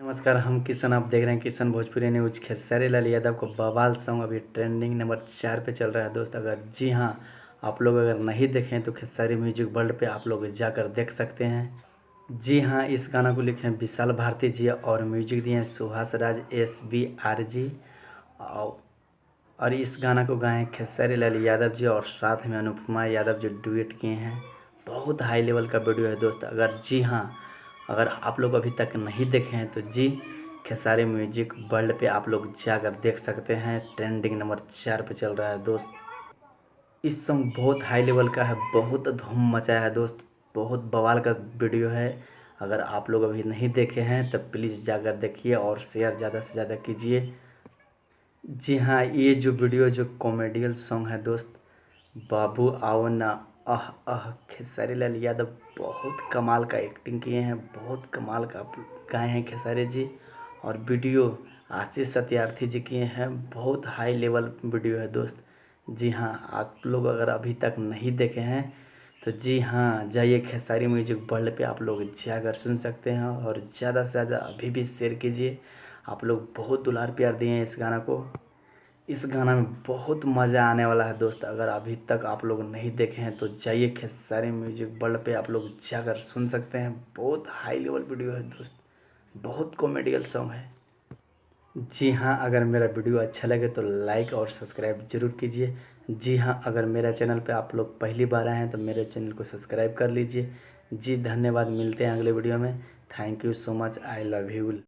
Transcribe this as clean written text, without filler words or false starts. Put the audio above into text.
नमस्कार, हम किशन। आप देख रहे हैं किशन भोजपुरी न्यूज। खेसारी लाल यादव को बवाल सॉन्ग अभी ट्रेंडिंग नंबर 4 पे चल रहा है दोस्त। अगर जी हाँ, आप लोग अगर नहीं देखें तो खेसारी म्यूजिक वर्ल्ड पे आप लोग जाकर देख सकते हैं। जी हाँ, इस गाना को लिखे हैं विशाल भारती जी और म्यूजिक दिए हैं सुहास राज SBR जी। और इस गाना को गाए हैं खेसारी लाल यादव जी और साथ में अनुपमा यादव जो डुएट किए हैं। बहुत हाई लेवल का वीडियो है दोस्त। अगर जी हाँ, अगर आप लोग अभी तक नहीं देखे हैं तो जी खेसारी म्यूजिक वर्ल्ड पे आप लोग जाकर देख सकते हैं। ट्रेंडिंग नंबर 4 पे चल रहा है दोस्त। इस सॉन्ग बहुत हाई लेवल का है, बहुत धूम मचाया है दोस्त। बहुत बवाल का वीडियो है। अगर आप लोग अभी नहीं देखे हैं तो प्लीज़ जाकर देखिए और शेयर ज़्यादा से ज़्यादा कीजिए। जी हाँ, ये जो वीडियो जो कॉमेडियल सॉन्ग है दोस्त, बाबू आओ ना, आह आह, खेसारी लाल यादव बहुत कमाल का एक्टिंग किए हैं, बहुत कमाल का गाए हैं खेसारी जी। और वीडियो आशीष सत्यार्थी जी किए हैं। बहुत हाई लेवल वीडियो है दोस्त। जी हाँ, आप लोग अगर अभी तक नहीं देखे हैं तो जी हाँ, जाइए खेसारी म्यूजिक वर्ल्ड पे आप लोग जाकर सुन सकते हैं और ज़्यादा से ज़्यादा अभी भी शेयर कीजिए। आप लोग बहुत दुलार प्यार दिए हैं इस गाना को। इस गाना में बहुत मज़ा आने वाला है दोस्त। अगर अभी तक आप लोग नहीं देखे हैं तो जाइए खेसारी म्यूजिक वर्ल्ड पे आप लोग जाकर सुन सकते हैं। बहुत हाई लेवल वीडियो है दोस्त, बहुत कॉमेडियल सॉन्ग है। जी हाँ, अगर मेरा वीडियो अच्छा लगे तो लाइक और सब्सक्राइब जरूर कीजिए। जी हाँ, अगर मेरा चैनल पे आप लोग पहली बार आए हैं तो मेरे चैनल को सब्सक्राइब कर लीजिए। जी धन्यवाद, मिलते हैं अगले वीडियो में। Thank you so much, I love you.